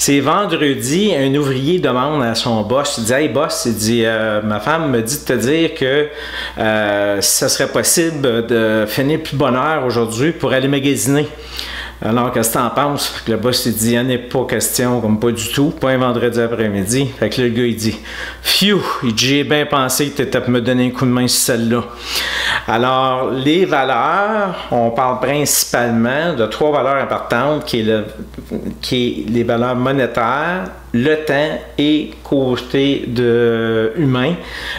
C'est vendredi, un ouvrier demande à son boss, il dit « Hey boss, il dit, ma femme me dit de te dire que ça serait possible de finir plus bonne heure aujourd'hui pour aller magasiner. » Alors, qu'est-ce que t'en penses? Le boss, il dit, il n'y en a pas question, comme pas du tout, pas un vendredi après-midi. Fait que le gars, il dit, phew, j'ai bien pensé que tu étais pour me donner un coup de main sur celle-là. Alors, les valeurs, on parle principalement de 3 valeurs importantes, qui est les valeurs monétaires, le temps et côté humain.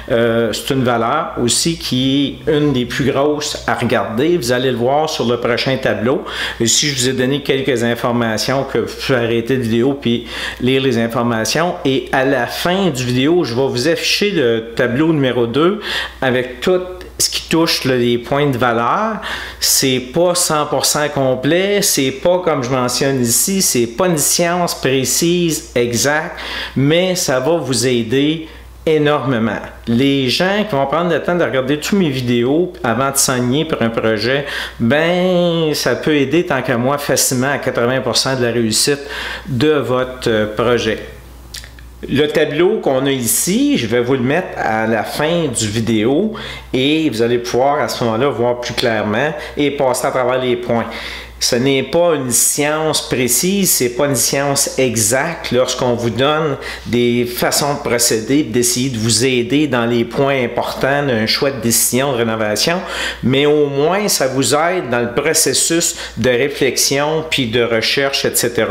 C'est une valeur aussi qui est une des plus grosses à regarder. Vous allez le voir sur le prochain tableau. Ici, je vous ai donné quelques informations que vous pouvez arrêter la vidéo puis lire les informations. Et à la fin du vidéo, je vais vous afficher le tableau numéro 2 avec tout ce qui touche les points de valeur. C'est pas 100% complet, c'est pas comme je mentionne ici, c'est pas une science précise, exacte, mais ça va vous aider énormément. Les gens qui vont prendre le temps de regarder toutes mes vidéos avant de signer pour un projet, ben ça peut aider tant qu'à moi facilement à 80% de la réussite de votre projet. Le tableau qu'on a ici, je vais vous le mettre à la fin du vidéo et vous allez pouvoir à ce moment-là voir plus clairement et passer à travers les points. Ce n'est pas une science précise, c'est pas une science exacte lorsqu'on vous donne des façons de procéder, d'essayer de vous aider dans les points importants d'un choix de décision de rénovation, mais au moins ça vous aide dans le processus de réflexion puis de recherche, etc.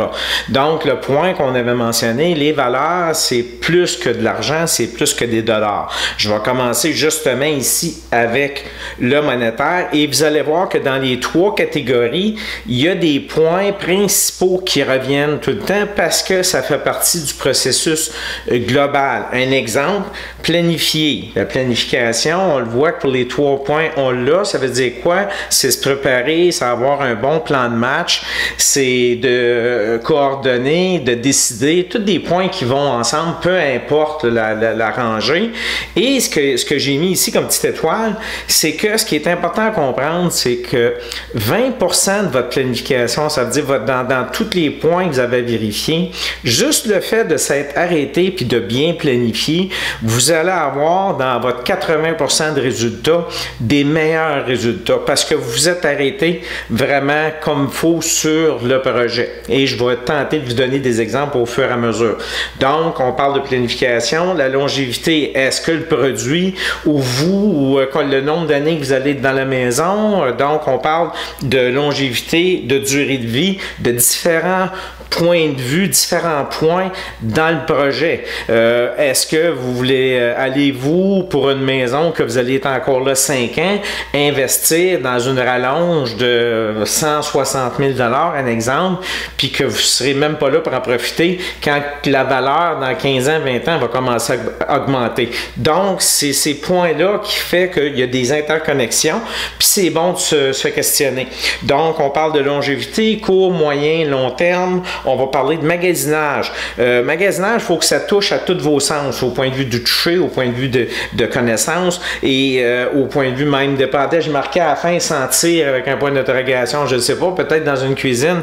Donc le point qu'on avait mentionné, les valeurs, c'est plus que de l'argent, c'est plus que des dollars. Je vais commencer justement ici avec le monétaire et vous allez voir que dans les 3 catégories, il y a des points principaux qui reviennent tout le temps parce que ça fait partie du processus global. Un exemple, planifier. La planification, on le voit que pour les 3 points, on l'a. Ça veut dire quoi? C'est se préparer, c'est avoir un bon plan de match, c'est de coordonner, de décider, tous des points qui vont ensemble, peu importe la rangée. Et ce que j'ai mis ici comme petite étoile, c'est que ce qui est important à comprendre, c'est que 20% de votre planification, ça veut dire dans tous les points que vous avez vérifiés, juste le fait de s'être arrêté puis de bien planifier, vous allez avoir dans votre 80% de résultats des meilleurs résultats parce que vous vous êtes arrêté vraiment comme il faut sur le projet. Et je vais tenter de vous donner des exemples au fur et à mesure. Donc, on parle de planification, la longévité, est-ce que le produit ou vous, ou le nombre d'années que vous allez être dans la maison, donc on parle de longévité, de durée de vie, de différents points de vue, différents points dans le projet. Est-ce que vous voulez, allez-vous pour une maison que vous allez être encore là 5 ans, investir dans une rallonge de 160 000 $, un exemple, puis que vous ne serez même pas là pour en profiter quand la valeur dans 15 ans, 20 ans va commencer à augmenter. Donc, c'est ces points-là qui fait qu'il y a des interconnexions, puis c'est bon de se questionner. Donc, on parle de longévité, court, moyen, long terme. On va parler de magasinage. Magasinage, il faut que ça touche à tous vos sens, au point de vue du toucher, au point de vue de connaissance et au point de vue même dépendant. J'ai marqué à la fin sentir avec un point d'interrogation, je ne sais pas, peut-être dans une cuisine,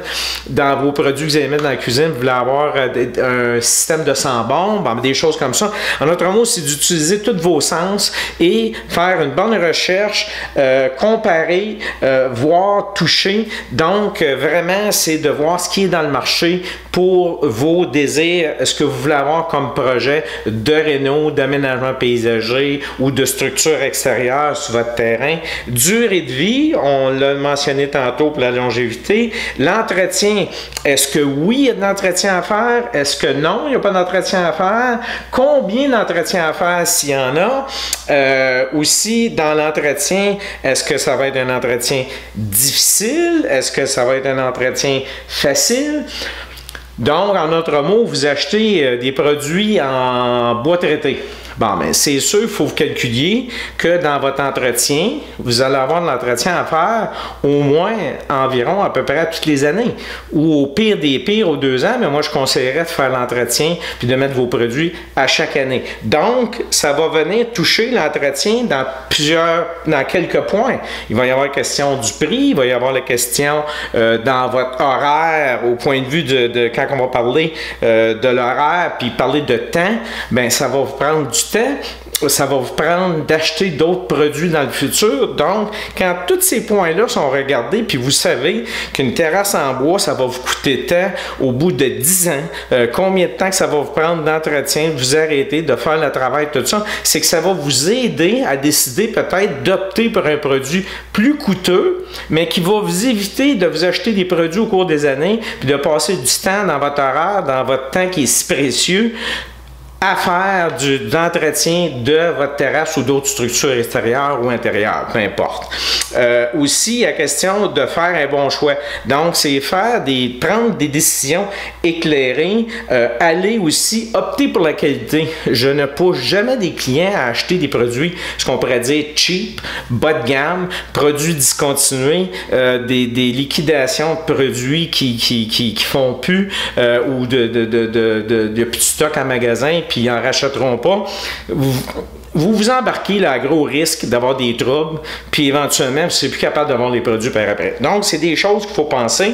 dans vos produits que vous allez mettre dans la cuisine, vous voulez avoir un système de sent-bon, des choses comme ça. En autre mot, c'est d'utiliser tous vos sens et faire une bonne recherche, comparer, voir, toucher. Donc, vraiment, c'est de voir ce qui est dans le marché pour vos désirs, ce que vous voulez avoir comme projet de réno, d'aménagement paysager ou de structure extérieure sur votre terrain. Durée de vie, on l'a mentionné tantôt pour la longévité. L'entretien, est-ce que oui, il y a de l'entretien à faire? Est-ce que non, il n'y a pas d'entretien à faire? Combien d'entretien à faire s'il y en a? Aussi, dans l'entretien, est-ce que ça va être un entretien difficile? Est-ce que ça va être un entretien facile? Donc, en d'autres mots, vous achetez des produits en bois traité. Bon, mais c'est sûr, il faut vous calculer que dans votre entretien, vous allez avoir de l'entretien à faire au moins environ à peu près toutes les années. Ou au pire des pires, aux 2 ans, mais moi je conseillerais de faire l'entretien puis de mettre vos produits à chaque année. Donc, ça va venir toucher l'entretien dans quelques points. Il va y avoir la question du prix, il va y avoir la question dans votre horaire, au point de vue de quand on va parler de l'horaire, puis parler de temps, bien, ça va vous prendre du temps. Ça va vous prendre d'acheter d'autres produits dans le futur. Donc, quand tous ces points-là sont regardés, puis vous savez qu'une terrasse en bois, ça va vous coûter tant au bout de 10 ans, combien de temps que ça va vous prendre d'entretien, vous arrêter de faire le travail, tout ça, c'est que ça va vous aider à décider peut-être d'opter pour un produit plus coûteux, mais qui va vous éviter de vous acheter des produits au cours des années, puis de passer du temps dans votre horaire, dans votre temps qui est si précieux, à faire d'entretien de votre terrasse ou d'autres structures extérieures ou intérieures, peu importe. Aussi, la question de faire un bon choix. Donc, c'est prendre des décisions éclairées, aller aussi opter pour la qualité. Je ne pousse jamais des clients à acheter des produits, ce qu'on pourrait dire cheap, bas de gamme, produits discontinués, des liquidations de produits qui font plus ou de petits stocks en magasin, puis ils n'en rachèteront pas. Vous embarquez là, à gros risque d'avoir des troubles, puis éventuellement, vous ne serez plus capable d'avoir les produits par après. Donc, c'est des choses qu'il faut penser.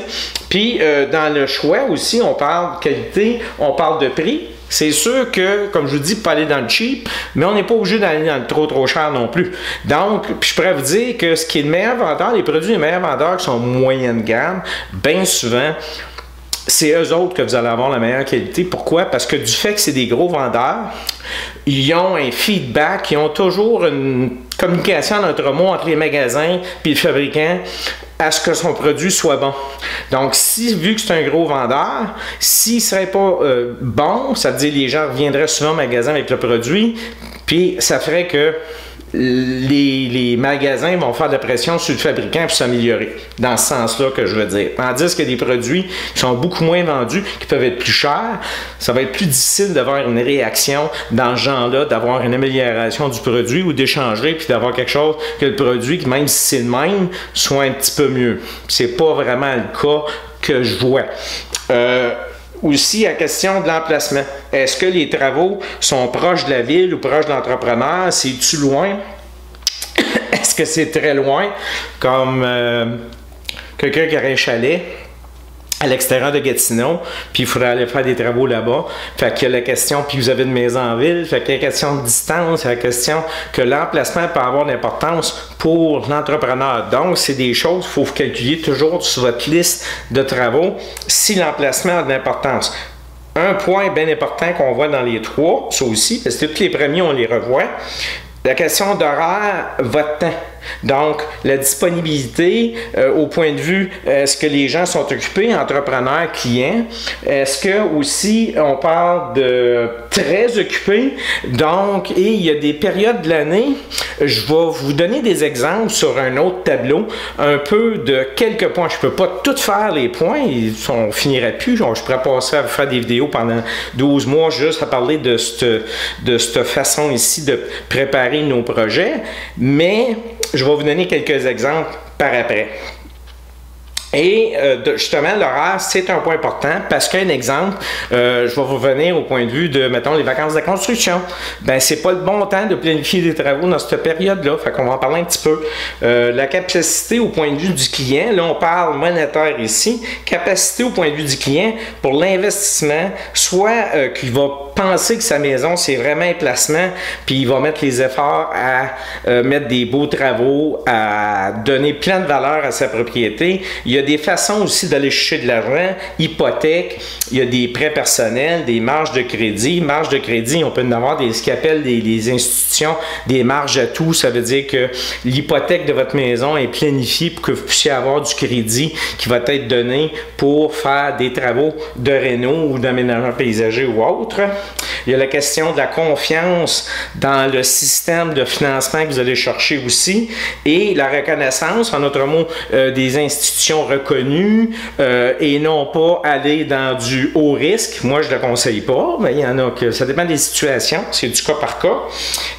Puis, dans le choix aussi, on parle de qualité, on parle de prix. C'est sûr que, comme je vous dis, pas aller dans le cheap, mais on n'est pas obligé d'aller dans le trop cher non plus. Donc, puis je pourrais vous dire que ce qui est le meilleur vendeur, les produits les meilleurs vendeurs qui sont moyenne gamme, bien souvent, c'est eux autres que vous allez avoir la meilleure qualité. Pourquoi? Parce que du fait que c'est des gros vendeurs, ils ont un feedback, ils ont toujours une communication entre mots entre les magasins et le fabricant à ce que son produit soit bon. Donc, vu que c'est un gros vendeur, s'il ne serait pas bon, ça veut dire que les gens reviendraient souvent au magasin avec le produit, puis ça ferait que les magasins vont faire de la pression sur le fabricant pour s'améliorer. Dans ce sens-là que je veux dire. Tandis que des produits qui sont beaucoup moins vendus, qui peuvent être plus chers, ça va être plus difficile d'avoir une réaction dans ce genre-là, d'avoir une amélioration du produit ou d'échanger puis d'avoir quelque chose que le produit, même si c'est le même, soit un petit peu mieux. C'est pas vraiment le cas que je vois. Aussi, la question de l'emplacement. Est-ce que les travaux sont proches de la ville ou proches de l'entrepreneur? C'est-tu loin? Est-ce que c'est très loin? Comme quelqu'un qui aurait un chalet à l'extérieur de Gatineau, puis il faudrait aller faire des travaux là-bas. Fait qu'il y a la question, puis vous avez une maison en ville, fait qu'il y a la question de distance, il y a la question que l'emplacement peut avoir d'importance pour l'entrepreneur. Donc, c'est des choses qu'il faut vous calculer toujours sur votre liste de travaux si l'emplacement a de l'importance. Un point bien important qu'on voit dans les trois, ça aussi, parce que tous les premiers, on les revoit, la question d'horaire, votre temps. Donc, la disponibilité au point de vue, est-ce que les gens sont occupés, entrepreneurs, clients? Est-ce que aussi, on parle de très occupés? Donc, et il y a des périodes de l'année, je vais vous donner des exemples sur un autre tableau, un peu de quelques points. Je ne peux pas tout faire les points, on ne finirait plus. Je pourrais passer à faire des vidéos pendant 12 mois juste à parler de cette façon ici de préparer nos projets, mais je vais vous donner quelques exemples par après. Et justement, l'horaire, c'est un point important parce qu'un exemple, je vais vous revenir au point de vue de, mettons, les vacances de construction. Ben, c'est pas le bon temps de planifier des travaux dans cette période-là. Fait qu'on va en parler un petit peu. La capacité au point de vue du client, là, on parle monétaire ici. Capacité au point de vue du client pour l'investissement, soit qu'il va penser que sa maison, c'est vraiment un placement, puis il va mettre les efforts à mettre des beaux travaux, à donner plein de valeur à sa propriété. Il y a des façons aussi d'aller chercher de l'argent, hypothèque, il y a des prêts personnels, des marges de crédit. Marge de crédit, on peut en avoir ce qu'ils appellent les institutions, des marges à tout. Ça veut dire que l'hypothèque de votre maison est planifiée pour que vous puissiez avoir du crédit qui va être donné pour faire des travaux de réno ou d'aménagement paysager ou autre. Il y a la question de la confiance dans le système de financement que vous allez chercher aussi et la reconnaissance, en d'autres mots, des institutions reconnues et non pas aller dans du haut risque. Moi, je ne le conseille pas, mais il y en a que ça dépend des situations, c'est du cas par cas.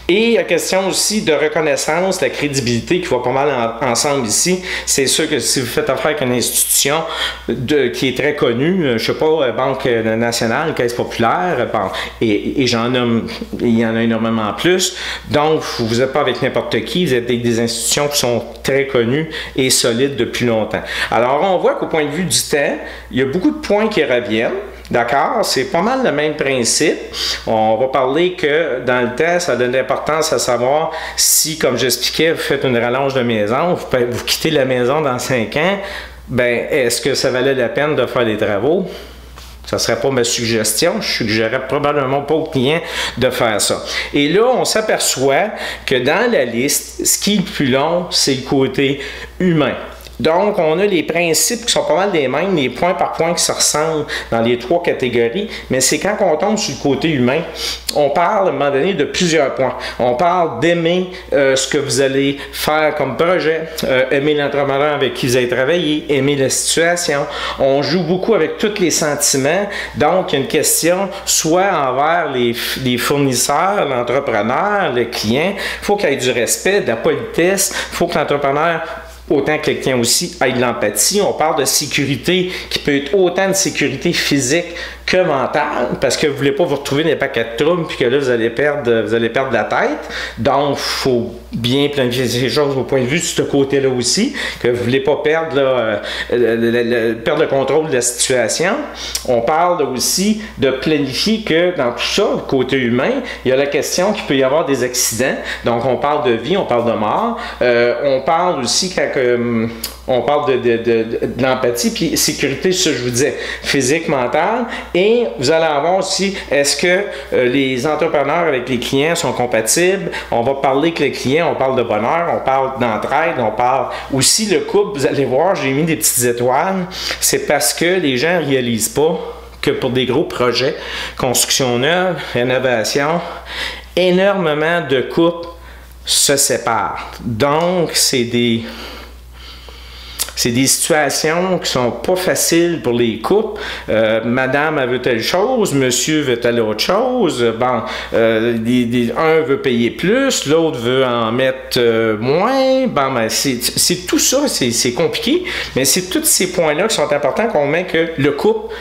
Et la question aussi de reconnaissance, la crédibilité qui va pas mal ensemble ici. C'est sûr que si vous faites affaire avec une institution qui est très connue, je sais pas, Banque nationale, Caisse populaire, bon, et j'en nomme, il y en a énormément plus. Donc, vous n'êtes pas avec n'importe qui, vous êtes avec des institutions qui sont très connues et solides depuis longtemps. Alors, on voit qu'au point de vue du temps, il y a beaucoup de points qui reviennent. D'accord? C'est pas mal le même principe. On va parler que dans le temps, ça donne l'importance à savoir si, comme j'expliquais, vous faites une rallonge de maison, vous quittez la maison dans 5 ans, ben, est-ce que ça valait la peine de faire des travaux? Ça ne serait pas ma suggestion. Je suggérerais probablement pas aux clients de faire ça. Et là, on s'aperçoit que dans la liste, ce qui est le plus long, c'est le côté humain. Donc, on a les principes qui sont pas mal les mêmes, les points par point qui se ressemblent dans les 3 catégories, mais c'est quand on tombe sur le côté humain, on parle à un moment donné de plusieurs points. On parle d'aimer ce que vous allez faire comme projet, aimer l'entrepreneur avec qui vous allez travailler, aimer la situation. On joue beaucoup avec tous les sentiments, donc il y a une question soit envers les fournisseurs, l'entrepreneur, le client, il faut qu'il y ait du respect, de la politesse, il faut que l'entrepreneur autant que le client aussi ait de l'empathie. On parle de sécurité qui peut être autant de sécurité physique que mentale, parce que vous ne voulez pas vous retrouver dans les paquets de troubles puis que là, vous allez perdre la tête. Donc, il faut bien planifier ces choses au point de vue de ce côté-là aussi, que vous ne voulez pas perdre, perdre le contrôle de la situation. On parle aussi de planifier que dans tout ça, le côté humain, il y a la question qu'il peut y avoir des accidents. Donc, on parle de vie, on parle de mort. On parle aussi quand on parle de l'empathie, puis sécurité, ça je vous disais, physique, mentale. Et vous allez avoir aussi, est-ce que les entrepreneurs avec les clients sont compatibles? On va parler avec les clients, on parle de bonheur, on parle d'entraide, on parle aussi le couple. Vous allez voir, j'ai mis des petites étoiles. C'est parce que les gens ne réalisent pas que pour des gros projets, construction neuve, rénovation, énormément de couples se séparent. Donc, c'est des situations qui sont pas faciles pour les couples. Madame elle veut telle chose, monsieur veut telle autre chose. Bon, un veut payer plus, l'autre veut en mettre moins. Bon, ben, c'est tout ça, c'est compliqué, mais c'est tous ces points-là qui sont importants qu'on met que le couple,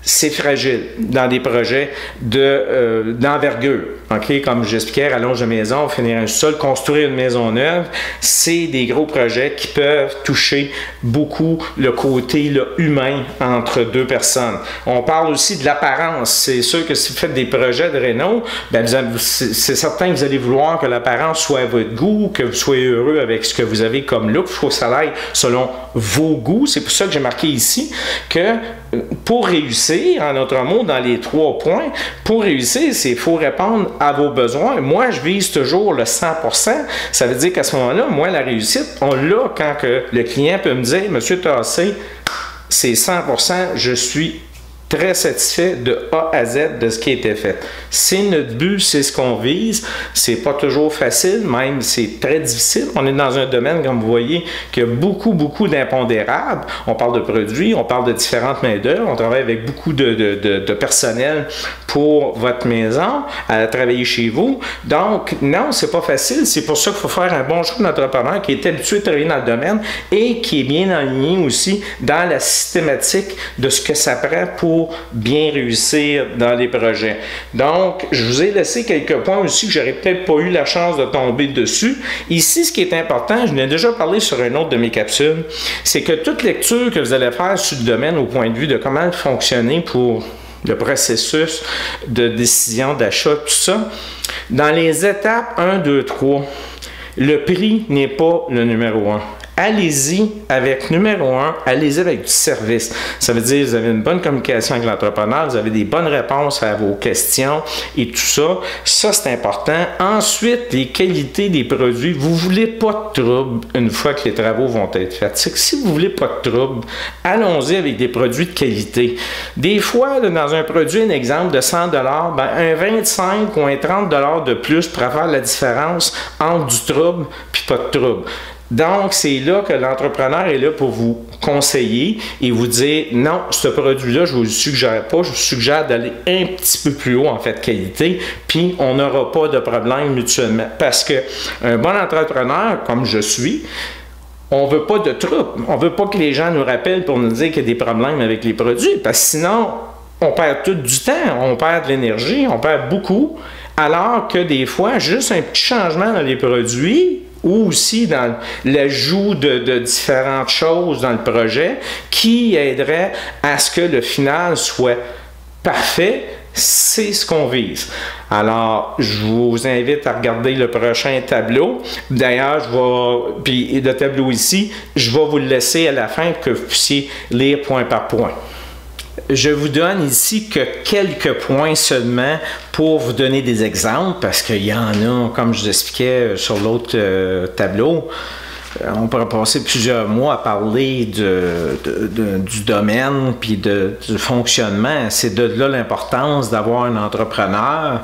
c'est fragile dans des projets d'envergure. Okay? Comme j'expliquais, rallonge de maison, finir un sol, construire une maison neuve, c'est des gros projets qui peuvent toucher beaucoup le côté humain entre deux personnes. On parle aussi de l'apparence. C'est sûr que si vous faites des projets de réno, ben c'est certain que vous allez vouloir que l'apparence soit à votre goût, que vous soyez heureux avec ce que vous avez comme look. Il faut que ça aille selon vos goûts. C'est pour ça que j'ai marqué ici que pour réussir, en d'autres mots, dans les 3 points, pour réussir, il faut répondre à vos besoins. Moi, je vise toujours le 100%. Ça veut dire qu'à ce moment-là, moi, la réussite, on l'a quand que le client peut me dire, Monsieur Tassé, c'est 100%, je suis très satisfait de A à Z de ce qui a été fait. C'est notre but, c'est ce qu'on vise. C'est pas toujours facile, même c'est très difficile. On est dans un domaine, comme vous voyez, qui a beaucoup d'impondérables. On parle de produits, on parle de différentes main-d'œuvre, on travaille avec beaucoup de personnel pour votre maison, à travailler chez vous. Donc, non, c'est pas facile. C'est pour ça qu'il faut faire un bon choix d'entrepreneur qui est habitué à travailler dans le domaine et qui est bien aligné aussi dans la systématique de ce que ça prend pour bien réussir dans les projets. Donc, je vous ai laissé quelques points aussi que j'aurais peut-être pas eu la chance de tomber dessus. Ici, ce qui est important, je n'ai déjà parlé sur une autre de mes capsules, c'est que toute lecture que vous allez faire sur le domaine au point de vue de comment fonctionner pour le processus de décision d'achat, tout ça, dans les étapes 1, 2, 3, le prix n'est pas le numéro 1. allez-y avec, numéro un, allez-y avec du service. Ça veut dire que vous avez une bonne communication avec l'entrepreneur, vous avez des bonnes réponses à vos questions et tout ça. Ça, c'est important. Ensuite, les qualités des produits. Vous ne voulez pas de trouble une fois que les travaux vont être faits. C'est que si vous ne voulez pas de trouble, allons-y avec des produits de qualité. Des fois, là, dans un produit, un exemple de 100 $, ben, un 25 ou un 30 $ de plus pour faire la différence entre du trouble puis pas de trouble. Donc, c'est là que l'entrepreneur est là pour vous conseiller et vous dire non, ce produit-là, je ne vous le suggère pas, je vous suggère d'aller un petit peu plus haut en fait de qualité, puis on n'aura pas de problème mutuellement. Parce qu'un bon entrepreneur, comme je suis, on ne veut pas de trouble. On ne veut pas que les gens nous rappellent pour nous dire qu'il y a des problèmes avec les produits, parce que sinon, on perd tout du temps, on perd de l'énergie, on perd beaucoup, alors que des fois, juste un petit changement dans les produits, ou aussi dans l'ajout de différentes choses dans le projet qui aiderait à ce que le final soit parfait, c'est ce qu'on vise. Alors, je vous invite à regarder le prochain tableau. D'ailleurs, puis le tableau ici, je vais vous le laisser à la fin pour que vous puissiez lire point par point. Je vous donne ici que quelques points seulement pour vous donner des exemples, parce qu'il y en a, comme je vous expliquais sur l'autre tableau, on pourrait passer plusieurs mois à parler du domaine puis du fonctionnement. C'est de là l'importance d'avoir un entrepreneur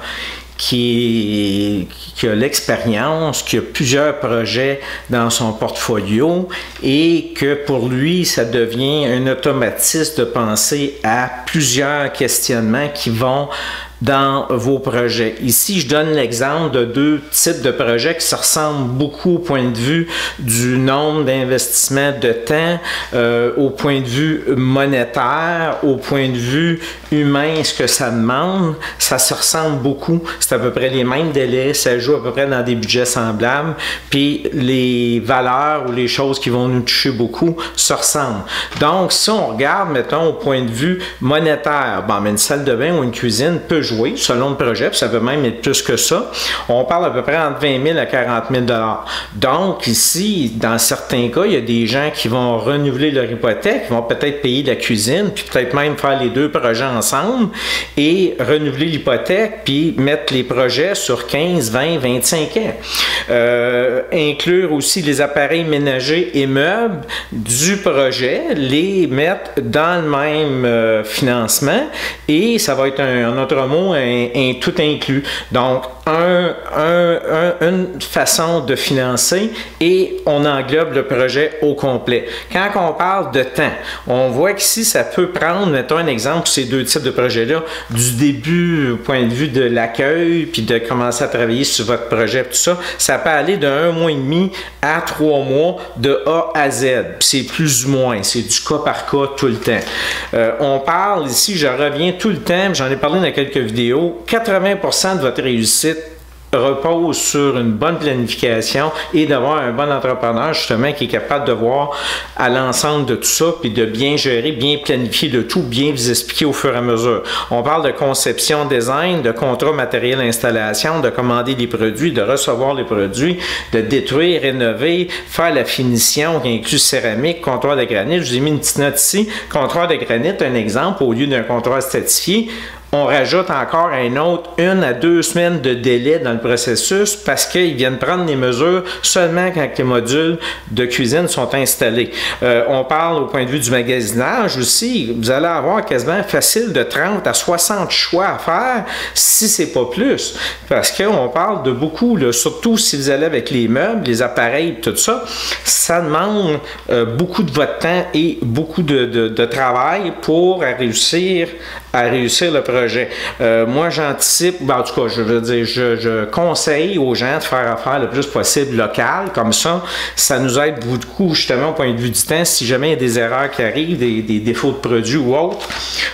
qui a l'expérience, qui a plusieurs projets dans son portfolio et que pour lui, ça devient un automatisme de penser à plusieurs questionnements qui vont dans vos projets. Ici, je donne l'exemple de deux types de projets qui se ressemblent beaucoup au point de vue du nombre d'investissements de temps, au point de vue monétaire, au point de vue humain, ce que ça demande. Ça se ressemble beaucoup. C'est à peu près les mêmes délais. Ça joue à peu près dans des budgets semblables. Puis les valeurs ou les choses qui vont nous toucher beaucoup se ressemblent. Donc, si on regarde, mettons, au point de vue monétaire, bon, mais une salle de bain ou une cuisine peut jouer selon le projet, puis ça peut même être plus que ça. On parle à peu près entre 20 000 à 40 000 $. Donc, ici, dans certains cas, il y a des gens qui vont renouveler leur hypothèque, qui vont peut-être payer la cuisine, puis peut-être même faire les deux projets ensemble et renouveler l'hypothèque, puis mettre les projets sur 15, 20, 25 ans. Inclure aussi les appareils ménagers et meubles du projet, les mettre dans le même financement et ça va être en autre mot, un tout inclus. Donc, une façon de financer et on englobe le projet au complet. Quand on parle de temps, on voit qu'ici, ça peut prendre, mettons un exemple pour ces deux types de projets-là, du début, au point de vue de l'accueil, puis de commencer à travailler sur votre projet, tout ça, ça peut aller de 1 mois et demi à 3 mois de A à Z. C'est plus ou moins, c'est du cas par cas tout le temps. On parle ici, je reviens tout le temps, j'en ai parlé dans quelques vidéos, 80% de votre réussite repose sur une bonne planification et d'avoir un bon entrepreneur justement qui est capable de voir à l'ensemble de tout ça puis de bien gérer, bien planifier le tout, bien vous expliquer au fur et à mesure. On parle de conception, design, de contrat matériel installation, de commander des produits, de recevoir les produits, de détruire, rénover, faire la finition qui inclut céramique, comptoir de granit. Je vous ai mis une petite note ici. Comptoir de granit, un exemple, au lieu d'un comptoir stratifié, on rajoute encore un autre 1 à 2 semaines de délai dans le processus parce qu'ils viennent prendre les mesures seulement quand les modules de cuisine sont installés. On parle au point de vue du magasinage aussi. Vous allez avoir quasiment facile de 30 à 60 choix à faire si c'est pas plus. Parce qu'on parle de beaucoup, là, surtout si vous allez avec les meubles, les appareils, tout ça, ça demande beaucoup de votre temps et beaucoup de travail pour réussir le projet. Moi, j'anticipe, en tout cas, je veux dire, je conseille aux gens de faire affaire le plus possible local, comme ça nous aide beaucoup justement au point de vue du temps, si jamais il y a des erreurs qui arrivent, des défauts de produits ou autres,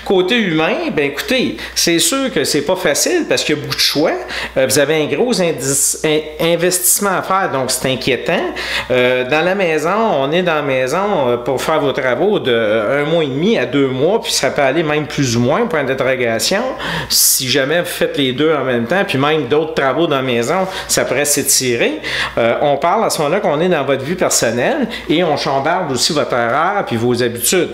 Côté humain, ben écoutez, c'est sûr que c'est pas facile parce qu'il y a beaucoup de choix. Vous avez un gros investissement à faire, donc c'est inquiétant. Dans la maison, on est dans la maison pour faire vos travaux de 1 mois et demi à 2 mois, puis ça peut aller même plus ou moins, point d'interrogation. Si jamais vous faites les deux en même temps, puis même d'autres travaux dans la maison, ça pourrait s'étirer. On parle à ce moment-là qu'on est dans votre vie personnelle et on chambarde aussi votre horaire puis vos habitudes.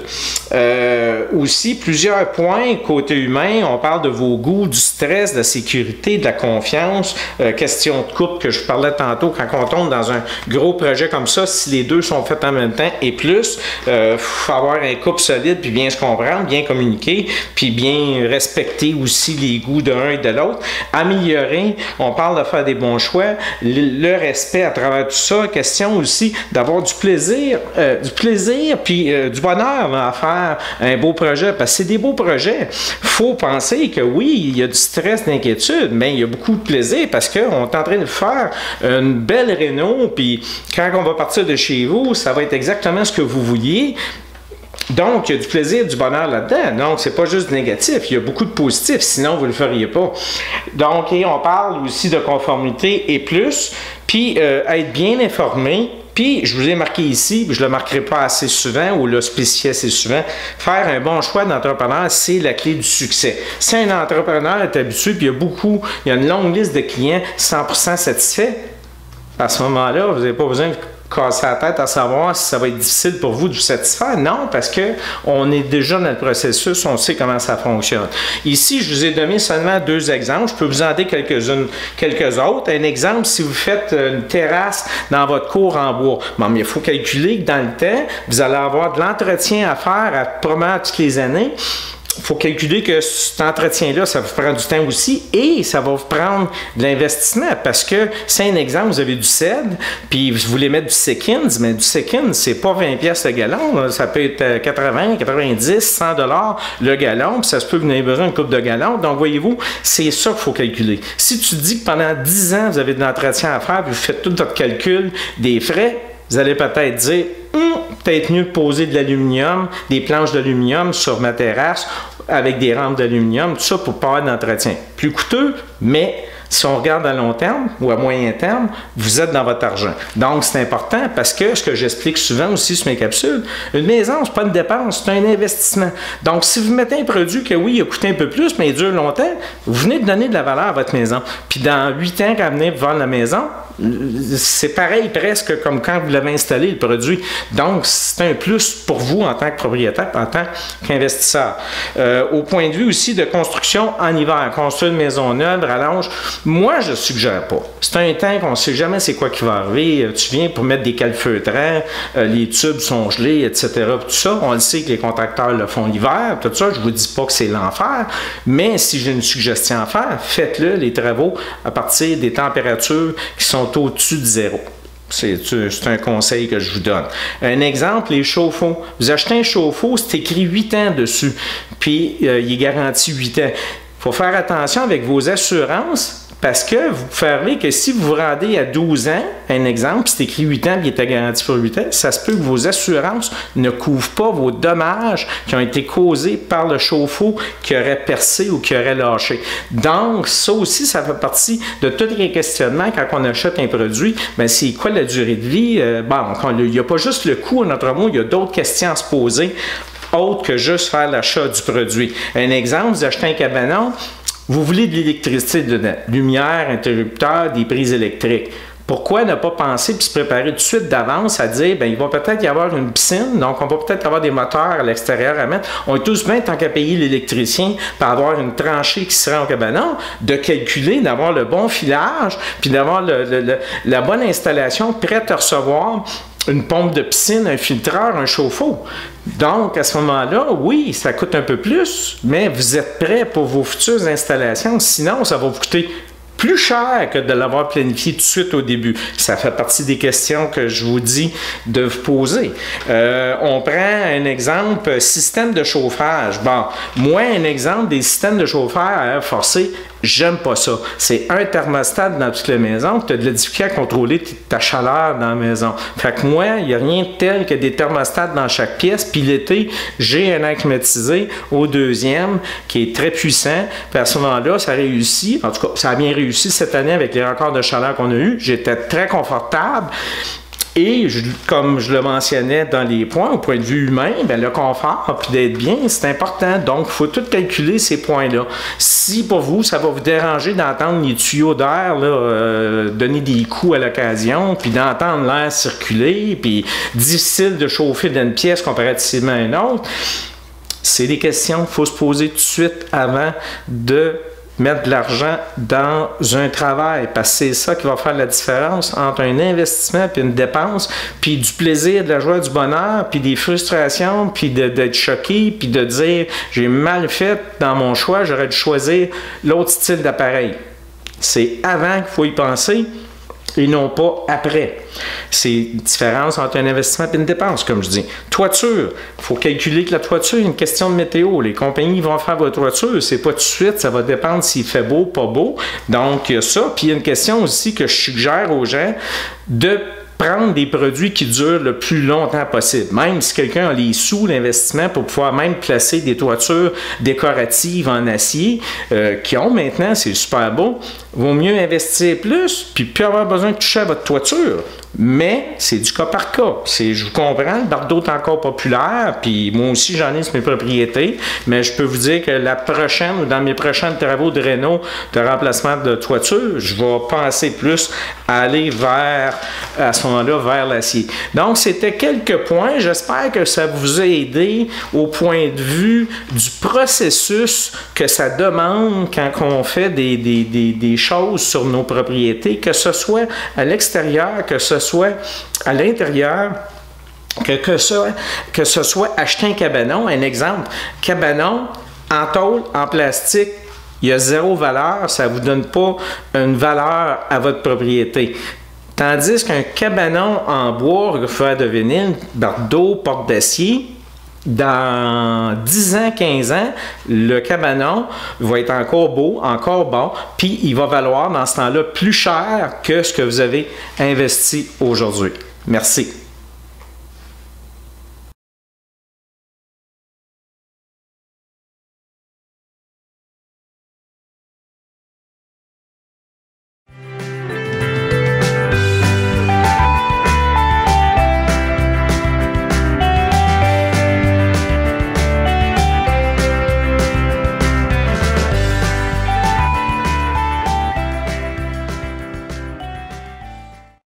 Aussi, plusieurs points côté humain, on parle de vos goûts, du stress, de la sécurité, de la confiance, question de couple que je parlais tantôt, quand on tombe dans un gros projet comme ça, si les deux sont faits en même temps et plus, faut avoir un couple solide puis bien se comprendre, bien communiquer, puis bien respecter aussi les goûts de l'un et de l'autre. Améliorer, on parle de faire des bons choix, le respect à travers tout ça, question aussi d'avoir du plaisir puis du bonheur à faire un beau projet, parce que c'est des beaux projets. Il faut penser que oui, il y a du stress, d'inquiétude, mais il y a beaucoup de plaisir parce qu'on est en train de faire une belle réno, puis quand on va partir de chez vous, ça va être exactement ce que vous vouliez. Donc, il y a du plaisir, du bonheur là-dedans. Donc, c'est pas juste négatif, il y a beaucoup de positif, sinon vous ne le feriez pas. Donc, et on parle aussi de conformité et plus, puis être bien informé. Puis, je vous ai marqué ici, je ne le marquerai pas assez souvent ou le spécifier assez souvent, faire un bon choix d'entrepreneur, c'est la clé du succès. Si un entrepreneur est habitué, puis il y a une longue liste de clients 100% satisfaits, à ce moment-là, vous n'avez pas besoin de casser la tête à savoir si ça va être difficile pour vous de vous satisfaire. Non, parce qu'on est déjà dans le processus, on sait comment ça fonctionne. Ici, je vous ai donné seulement 2 exemples. Je peux vous en donner quelques autres. Un exemple, si vous faites une terrasse dans votre cour en bois, bon, mais il faut calculer que dans le temps, vous allez avoir de l'entretien à faire probablement toutes les années. Il faut calculer que cet entretien-là, ça vous prend du temps aussi et ça va vous prendre de l'investissement parce que, c'est un exemple, vous avez du cèdre, puis vous voulez mettre du Seconds, mais du Seconds, c'est pas 20$ le gallon, là. Ça peut être 80, 90, 100$ le gallon, puis ça se peut que vous ayez besoin d'une coupe de gallons. Donc, voyez-vous, c'est ça qu'il faut calculer. Si tu dis que pendant 10 ans, vous avez de l'entretien à faire, puis vous faites tout votre calcul des frais, vous allez peut-être dire, peut-être mieux de poser de l'aluminium, des planches d'aluminium sur ma terrasse avec des rampes d'aluminium, tout ça pour pas avoir d'entretien. Plus coûteux, mais si on regarde à long terme ou à moyen terme, vous êtes dans votre argent. Donc, c'est important parce que, ce que j'explique souvent aussi sur mes capsules, une maison, c'est pas une dépense, c'est un investissement. Donc, si vous mettez un produit que oui, il a coûté un peu plus, mais il dure longtemps, vous venez de donner de la valeur à votre maison. Puis dans 8 ans, quand vous venez vendre la maison, c'est pareil presque comme quand vous l'avez installé, le produit. Donc, c'est un plus pour vous en tant que propriétaire, en tant qu'investisseur. Au point de vue aussi de construction en hiver, construire une maison neuve, rallonge, moi, je ne suggère pas. C'est un temps qu'on ne sait jamais c'est quoi qui va arriver. Tu viens pour mettre des calfeutrants, les tubes sont gelés, etc. Tout ça, on le sait que les contracteurs le font l'hiver, tout ça, je ne vous dis pas que c'est l'enfer, mais si j'ai une suggestion à faire, faites-le, les travaux, à partir des températures qui sont au-dessus de 0. C'est un conseil que je vous donne. Un exemple, les chauffe-eau. Vous achetez un chauffe-eau, c'est écrit 8 ans dessus, puis il est garanti 8 ans. Il faut faire attention avec vos assurances, parce que vous savez que si vous vous rendez à 12 ans, un exemple, c'est écrit 8 ans, puis il était garanti pour 8 ans, ça se peut que vos assurances ne couvrent pas vos dommages qui ont été causés par le chauffe-eau qui aurait percé ou qui aurait lâché. Donc, ça aussi, ça fait partie de tous les questionnements quand on achète un produit. Bien, c'est quoi la durée de vie? Il n'y a pas juste le coût, en notre mot, il y a d'autres questions à se poser, autres que juste faire l'achat du produit. Un exemple, vous achetez un cabanon, vous voulez de l'électricité dedans, lumière, interrupteur, des prises électriques. Pourquoi ne pas penser puis se préparer tout de suite d'avance à dire, bien, il va peut-être y avoir une piscine, donc on va peut-être avoir des moteurs à l'extérieur à mettre. On est tous bien, tant qu'à payer l'électricien pour avoir une tranchée qui sera au cabanon, de calculer, d'avoir le bon filage, puis d'avoir la bonne installation prête à recevoir une pompe de piscine, un filtreur, un chauffe-eau. Donc, à ce moment-là, oui, ça coûte un peu plus, mais vous êtes prêt pour vos futures installations. Sinon, ça va vous coûter plus cher que de l'avoir planifié tout de suite au début. Ça fait partie des questions que je vous dis de vous poser. On prend un exemple, système de chauffage. Bon, moi, un exemple des systèmes de chauffage à air forcé, j'aime pas ça. C'est un thermostat dans toute la maison, tu as de la difficulté à contrôler ta chaleur dans la maison. Fait que moi, il n'y a rien de tel que des thermostats dans chaque pièce. Puis l'été, j'ai un air climatisé au deuxième qui est très puissant. Puis à ce moment-là, ça réussit. En tout cas, ça a bien réussi cette année avec les records de chaleur qu'on a eu. J'étais très confortable. Et comme je le mentionnais dans les points, au point de vue humain, bien, le confort puis d'être bien, c'est important. Donc, il faut tout calculer ces points-là. Si pour vous, ça va vous déranger d'entendre les tuyaux d'air donner des coups à l'occasion, puis d'entendre l'air circuler, puis difficile de chauffer dans une pièce comparativement à une autre, c'est des questions qu'il faut se poser tout de suite avant de mettre de l'argent dans un travail, parce que c'est ça qui va faire la différence entre un investissement puis une dépense, puis du plaisir, de la joie, du bonheur, puis des frustrations, puis d'être choqué, puis de dire j'ai mal fait dans mon choix, j'aurais dû choisir l'autre style d'appareil. C'est avant qu'il faut y penser et non pas après. C'est une différence entre un investissement et une dépense, comme je dis. Toiture, il faut calculer que la toiture est une question de météo. Les compagnies vont faire votre toiture, c'est pas tout de suite, ça va dépendre s'il fait beau, pas beau. Donc, il y a ça. Puis, il y a une question aussi que je suggère aux gens de prendre des produits qui durent le plus longtemps possible. Même si quelqu'un a les sous, l'investissement, pour pouvoir même placer des toitures décoratives en acier, qui ont maintenant, c'est super beau, vaut mieux investir plus, puis plus avoir besoin de toucher à votre toiture. Mais c'est du cas par cas. Je vous comprends, le bardeau est encore populaire, puis moi aussi j'en ai sur mes propriétés, mais je peux vous dire que la prochaine, ou dans mes prochains travaux de réno, de remplacement de toiture, je vais penser plus à aller vers, à ce moment-là, vers l'acier. Donc, c'était quelques points. J'espère que ça vous a aidé au point de vue du processus que ça demande quand on fait des choses sur nos propriétés, que ce soit à l'extérieur, que ce soit à l'intérieur, que ce soit acheter un cabanon. Un exemple, cabanon en tôle, en plastique, il y a zéro valeur, ça ne vous donne pas une valeur à votre propriété. Tandis qu'un cabanon en bois, recouvert de vinyle, bardeau, porte d'acier, dans 10 ans, 15 ans, le cabanon va être encore beau, encore bon, puis il va valoir dans ce temps-là plus cher que ce que vous avez investi aujourd'hui. Merci.